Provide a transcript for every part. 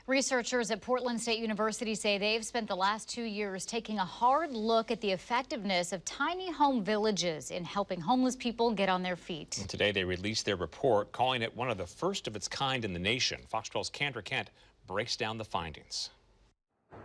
Researchers at Portland State University say they've spent the last 2 years taking a hard look at the effectiveness of tiny home villages in helping homeless people get on their feet. And today they released their report, calling it one of the first of its kind in the nation. Fox 12's KANDRA breaks down the findings.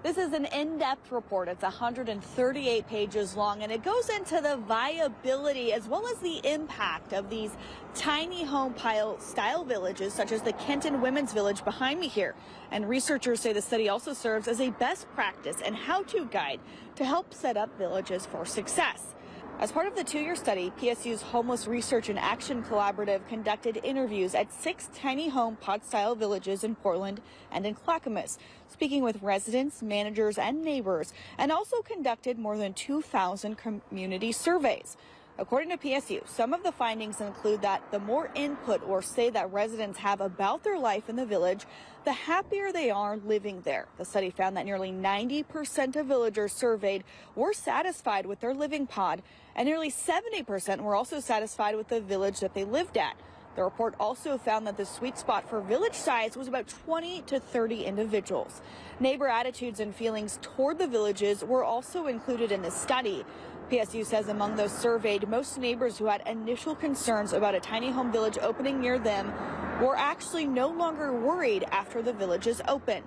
This is an in-depth report. It's 138 pages long, and it goes into the viability as well as the impact of these tiny home pile style villages, such as the Kenton Women's Village behind me here. And researchers say the study also serves as a best practice and how-to guide to help set up villages for success. As part of the 2-year study, PSU's Homeless Research and Action Collaborative conducted interviews at 6 tiny home pod-style villages in Portland and in Clackamas, speaking with residents, managers, and neighbors, and also conducted more than 2,000 community surveys. According to PSU, some of the findings include that the more input or say that residents have about their life in the village, the happier they are living there. The study found that nearly 90% of villagers surveyed were satisfied with their living pod, and nearly 70% were also satisfied with the village that they lived at. The report also found that the sweet spot for village size was about 20 to 30 individuals. Neighbor attitudes and feelings toward the villages were also included in the study. PSU says among those surveyed, most neighbors who had initial concerns about a tiny home village opening near them were actually no longer worried after the villages opened.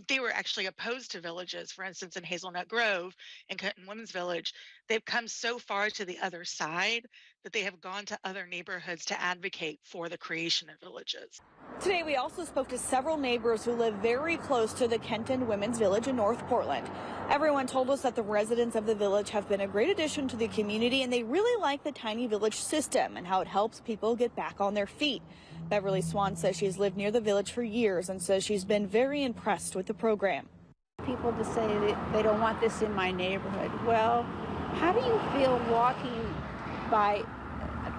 They were actually opposed to villages. For instance, in Hazelnut Grove and Kenton Women's Village, they've come so far to the other side that they have gone to other neighborhoods to advocate for the creation of villages. Today, we also spoke to several neighbors who live very close to the Kenton Women's Village in North Portland. Everyone told us that the residents of the village have been a great addition to the community, and they really like the tiny village system and how it helps people get back on their feet. Beverly SWAN says she's lived near the village for years and says she's been very impressed with the program. People to say that they don't want this in my neighborhood. Well, how do you feel walking by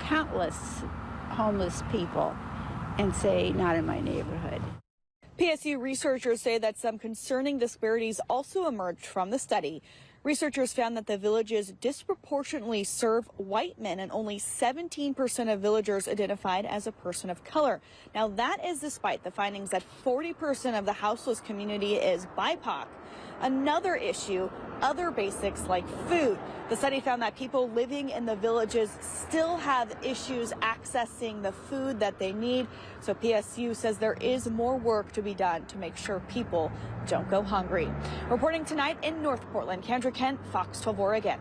countless homeless people and say, not in my neighborhood? PSU researchers say that some concerning disparities also emerged from the study. Researchers found that the villages disproportionately serve white men, and only 17% of villagers identified as a person of color. Now, that is despite the findings that 40% of the houseless community is BIPOC. Another issue, other basics like food. The study found that people living in the villages still have issues accessing the food that they need. So PSU says there is more work to be done to make sure people don't go hungry. Reporting tonight in North Portland, KANDRA, Fox 12 Oregon.